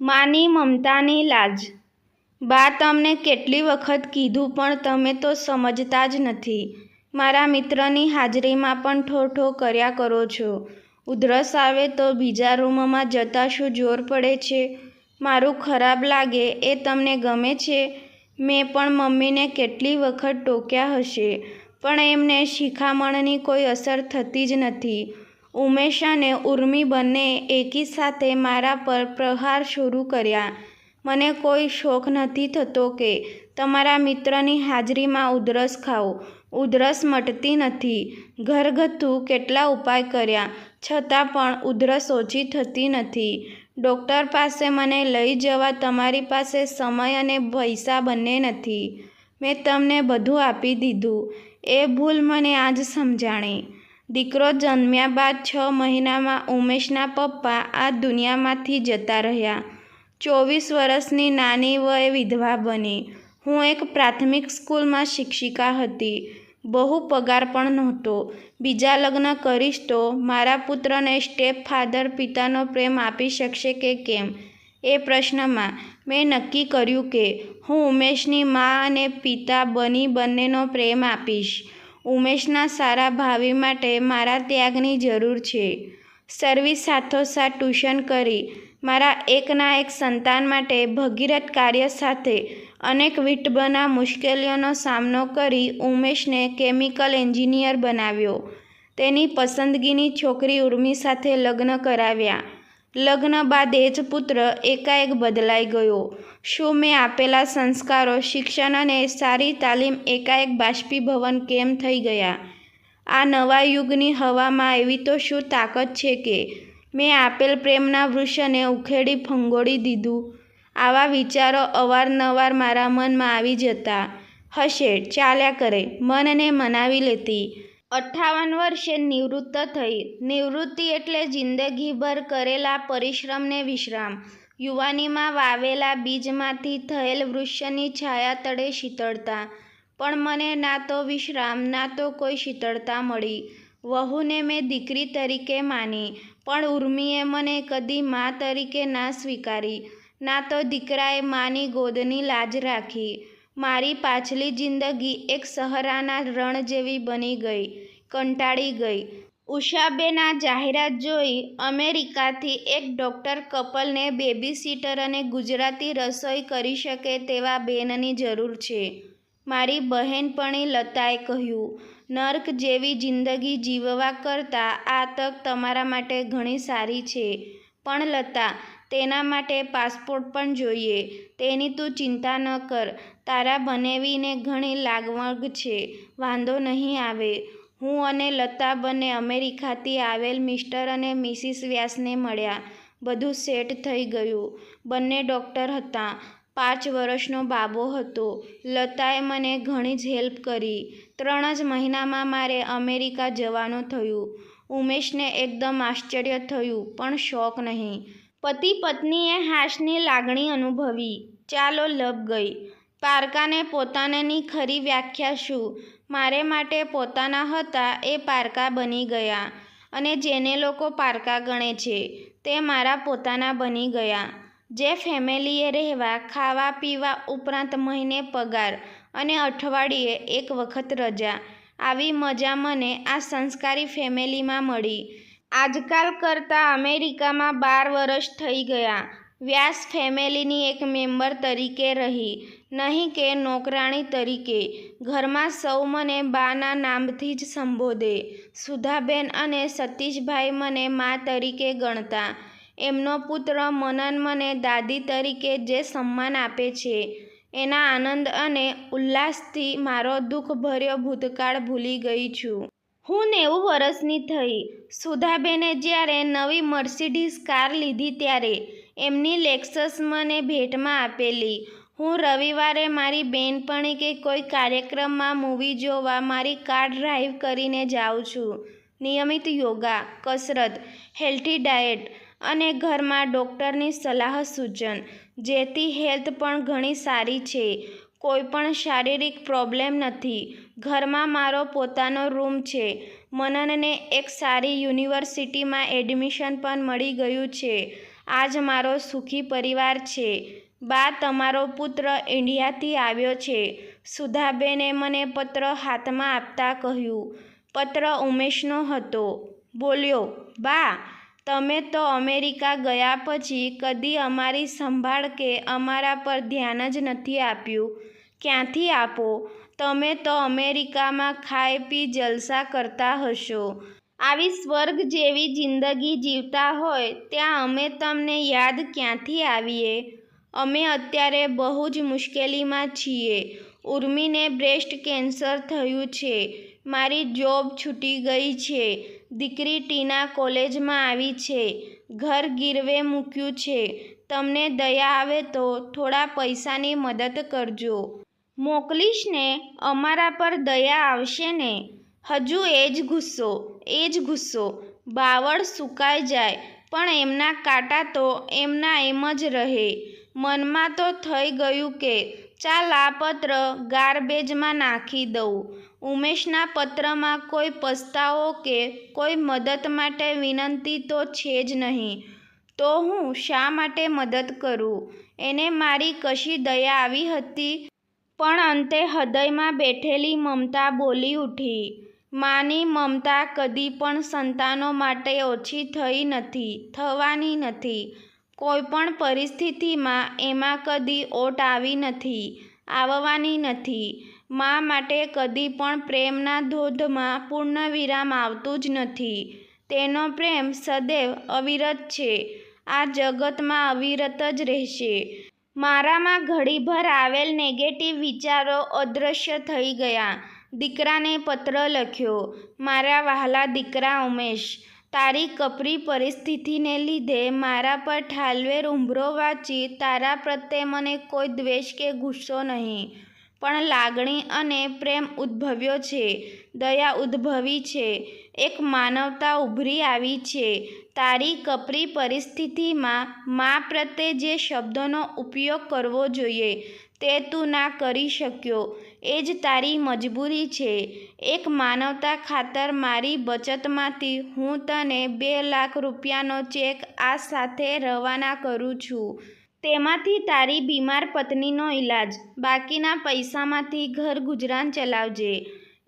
માની મમતાની લાજ. બા તમને કેટલી વખત કીધું પણ તમે તો સમજતા જ નથી. મારા મિત્રની હાજરીમાં પણ ઠો કર્યા કરો છો. ઉધરસ આવે તો બીજા રૂમમાં જતા શું જોર પડે છે? મારું ખરાબ લાગે એ તમને ગમે છે? મેં પણ મમ્મીને કેટલી વખત ટોક્યા હશે, પણ એમને શિખામણની કોઈ અસર થતી જ નથી. ઉમેશ અને ઉર્મી બંનેએ એકી સાથે મારા પર પ્રહાર શરૂ કર્યા. મને કોઈ શોખ નથી થતો કે તમારા મિત્રની હાજરીમાં ઉધરસ ખાઉં. ઉધરસ મટતી નથી. ઘરગથ્થુ કેટલા ઉપાય કર્યા, છતાં પણ ઉધરસ ઓછી થતી નથી. ડૉક્ટર પાસે મને લઈ જવા તમારી પાસે સમય અને પૈસા બંને નથી. મેં તમને બધું આપી દીધું. એ ભૂલ મને આજ સમજાણી. દીકરો જન્મ્યા બાદ 6 મહિનામાં ઉમેશના પપ્પા આ દુનિયામાંથી જતા રહ્યા. 24 વર્ષની નાની વયે વિધવા બની. હું એક પ્રાથમિક સ્કૂલમાં શિક્ષિકા હતી. બહુ પગાર પણ નહોતો. બીજા લગ્ન કરીશ તો મારા પુત્રને સ્ટેપ ફાધર પિતાનો પ્રેમ આપી શકશે કે કેમ? એ પ્રશ્નમાં મેં નક્કી કર્યું કે હું ઉમેશની મા અને પિતા બની બંનેનો પ્રેમ આપીશ. ઉમેશના સારા ભાવિ માટે મારા ત્યાગની જરૂર છે. સર્વિસ સાથોસાથ ટ્યુશન કરી મારા એકના એક સંતાન માટે ભગીરથ કાર્ય સાથે અનેક વિટબના મુશ્કેલીઓનો સામનો કરી ઉમેશને કેમિકલ એન્જિનિયર બનાવ્યો. તેની પસંદગીની છોકરી ઉર્મી સાથે લગ્ન કરાવ્યા. લગ્ન બાદ એ જ પુત્ર એકાએક બદલાઈ ગયો. શું મેં આપેલા સંસ્કારો, શિક્ષણ અને સારી તાલીમ એકાએક બાષ્પીભવન કેમ થઈ ગયા? આ નવા યુગની હવામાં એવી તો શું તાકાત છે કે મેં આપેલ પ્રેમના વૃક્ષને ઉખેડી ફંગોળી દીધું? આવા વિચારો અવારનવાર મારા મનમાં આવી જતા હશે, ચાલ્યા કરે. મનને મનાવી લેતી. 58 વર્ષે નિવૃત્ત થઈ. નિવૃત્તિ એટલે જિંદગીભર કરેલા પરિશ્રમને વિશ્રામ. યુવાનીમાં વાવેલા બીજમાંથી થયેલ વૃક્ષની છાયા તળે શીતળતા. પણ મને ના તો વિશ્રામ, ના તો કોઈ શીતળતા મળી. વહુને મેં દીકરી તરીકે માની, પણ ઉર્મીએ મને કદી મા તરીકે ના સ્વીકારી. ના તો દીકરાએ માની ગોદની લાજ રાખી. મારી પાછલી જિંદગી એક સહરાના રણ જેવી બની ગઈ. કંટાળી ગઈ. ઉષાબેન આ જાહેરાત જોઈ. અમેરિકાથી એક ડૉક્ટર કપલને બેબીસિટર અને ગુજરાતી રસોઈ કરી શકે તેવા બેનની જરૂર છે. મારી બહેનપણી લતાએ કહ્યું, નર્ક જેવી જિંદગી જીવવા કરતાં આ તક તમારા માટે ઘણી સારી છે. પણ લતા, તેના માટે પાસપોર્ટ પણ જોઈએ. તેની તું ચિંતા ન કર. તારા બનેવીને ઘણી લાગવગ છે. વાંધો નહીં આવે. હું અને લતા બંને અમેરિકાથી આવેલ મિસ્ટર અને મિસિસ વ્યાસને મળ્યા. બધું સેટ થઈ ગયું. બંને ડૉક્ટર હતા. 5 વર્ષનો બાબો હતો. લતાએ મને ઘણી જ હેલ્પ કરી. 3 જ મહિનામાં મારે અમેરિકા જવાનું થયું. ઉમેશને એકદમ આશ્ચર્ય થયું, પણ શોક નહીં. પતિ પત્નીએ હાશની લાગણી અનુભવી. ચાલો લપ ગઈ. પારકાને પોતાનાની ખરી વ્યાખ્યા શું? મારે માટે પોતાના હતા એ પારકા બની ગયા, અને જેને લોકો પારકા ગણે છે તે મારા પોતાના બની ગયા. જે ફેમિલીએ રહેવા, ખાવા પીવા ઉપરાંત મહિને પગાર અને અઠવાડિયે એક વખત રજા. આવી મજા મને આ સંસ્કારી ફેમિલીમાં મળી. આજકાલ કરતાં અમેરિકામાં 12 વર્ષ થઈ ગયા. વ્યાસ ફેમિલીની એક મેમ્બર તરીકે રહી, નહીં કે નોકરાણી તરીકે. ઘરમાં સૌ મને બાના નામથી જ સંબોધે. સુધાબેન અને સતીશભાઈ મને મા તરીકે ગણતા. એમનો પુત્ર મનન મને દાદી તરીકે જે સન્માન આપે છે, એના આનંદ અને ઉલ્લાસથી મારો દુઃખભર્યો ભૂતકાળ ભૂલી ગઈ છું. હું 90 વર્ષની થઈ. સુધાબેને જ્યારે નવી મર્સિડીઝ કાર લીધી ત્યારે એમની લેક્સસ મને ભેટમાં આપેલી. હું રવિવારે મારી બહેનપણી કે કોઈ કાર્યક્રમમાં મૂવી જોવા મારી કાર ડ્રાઈવ કરીને જાઉં છું. નિયમિત યોગા, કસરત, હેલ્ધી ડાયેટ અને ઘરમાં ડૉક્ટરની સલાહ સૂચન. જેથી હેલ્થ પણ ઘણી સારી છે. કોઈ પણ શારીરિક પ્રોબ્લેમ નથી. ઘરમાં મારો પોતાનો રૂમ છે. મનનને એક સારી યુનિવર્સિટીમાં એડમિશન પણ મળી ગયું છે. આજ મારો સુખી પરિવાર છે. બા, તમારો પુત્ર ઇન્ડિયાથી આવ્યો છે. સુધાબેને મને પત્ર હાથમાં આપતા કહ્યું. પત્ર ઉમેશનો હતો. બોલ્યો, બા, તમે તો અમેરિકા ગયા પછી કદી અમારી સંભાળ કે અમારા પર ધ્યાન જ નથી આપ્યું. ક્યાંથી આપો? તમે તો અમેરિકામાં ખાઈ પી જલસા કરતા હશો. આવી સ્વર્ગ જેવી જિંદગી જીવતા હોય ત્યાં અમે તમને યાદ ક્યાંથી આવીએ? અમે અત્યારે બહુ જ મુશ્કેલીમાં છીએ. ઉર્મિને બ્રેસ્ટ કેન્સર થયું છે. મારી જોબ છૂટી ગઈ છે. દીકરી ટીના કોલેજમાં આવી છે. ઘર ગીરવે મૂક્યું છે. તમને દયા આવે તો થોડા પૈસાની મદદ કરજો. મોકલીશ ને? અમારા પર દયા આવશે ને? હજુ એ જ ગુસ્સો. બાવળ સુકાઈ જાય પણ એમના કાંટા તો એમના એમ જ રહે. મનમાં તો થઈ ગયું કે ચાલ આ પત્ર ગાર્બેજમાં નાખી દઉં. ઉમેશના પત્રમાં કોઈ પસ્તાવો કે કોઈ મદદ માટે વિનંતી તો છે જ નહીં. તો હું શા માટે મદદ કરું? એને મારી કશી દયા આવી હતી? પણ અંતે હૃદયમાં બેઠેલી મમતા બોલી ઉઠી. માની મમતા કદી પણ સંતાનો માટે ઓછી થઈ નથી, થવાની નથી. કોઈ પણ પરિસ્થિતિમાં એમાં કદી ઓટ આવી નથી, આવવાની નથી. મા માટે કદી પણ પ્રેમના ધોધમાં પૂર્ણવિરામ આવતું જ નથી. તેનો પ્રેમ સદૈવ અવિરત છે. આ જગતમાં અવિરત જ રહેશે. મારામાં ઘડીભર આવેલ નેગેટિવ વિચારો અદૃશ્ય થઈ ગયા. દીકરાને પત્ર લખ્યો. મારા વહાલા દીકરા ઉમેશ, તારી કપરી પરિસ્થિતિને લીધે મારા પર ઠાલવે ઉંબરો વાંચી તારા પ્રત્યે મને કોઈ દ્વેષ કે ગુસ્સો નહીં, પણ લાગણી અને પ્રેમ ઉદ્ભવ્યો છે. દયા ઉદ્ભવી છે. એક માનવતા ઉભરી આવી છે. તારી કપરી પરિસ્થિતિમાં મા પ્રત્યે જે શબ્દોનો ઉપયોગ કરવો જોઈએ તે તું ના કરી શક્યો. એ જ તારી મજબૂરી છે. એક માનવતા ખાતર મારી બચતમાંથી હું તને 2 લાખ રૂપિયાનો ચેક આ સાથે રવાના કરું છું. તેમાંથી તારી બીમાર પત્નીનો ઈલાજ, બાકીના પૈસામાંથી ઘર ગુજરાન ચલાવજે.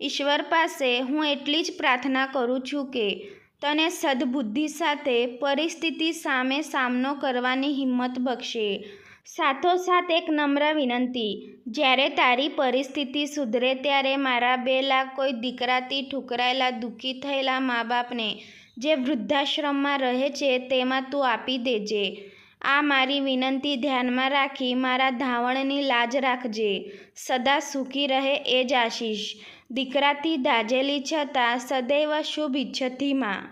ઈશ્વર પાસે હું એટલી જ પ્રાર્થના કરું છું કે તને સદ્બુદ્ધિ સાથે પરિસ્થિતિ સામે સામનો કરવાની હિંમત બક્ષે. સાથોસાથ એક નમ્ર વિનંતી, જ્યારે તારી પરિસ્થિતિ સુધરે ત્યારે મારા 2 લાખ કોઈ દીકરાથી ઠુકરાયેલા દુઃખી થયેલા મા બાપને જે વૃદ્ધાશ્રમમાં રહે છે તેમાં તું આપી દેજે. આ મારી વિનંતી ધ્યાનમાં રાખી મારા ધાવણની લાજ રાખજે. સદા સુખી રહે એ જ આશીષ. દીકરાથી દાઝેલી છતાં સદૈવ શુભ ઈચ્છતી મા.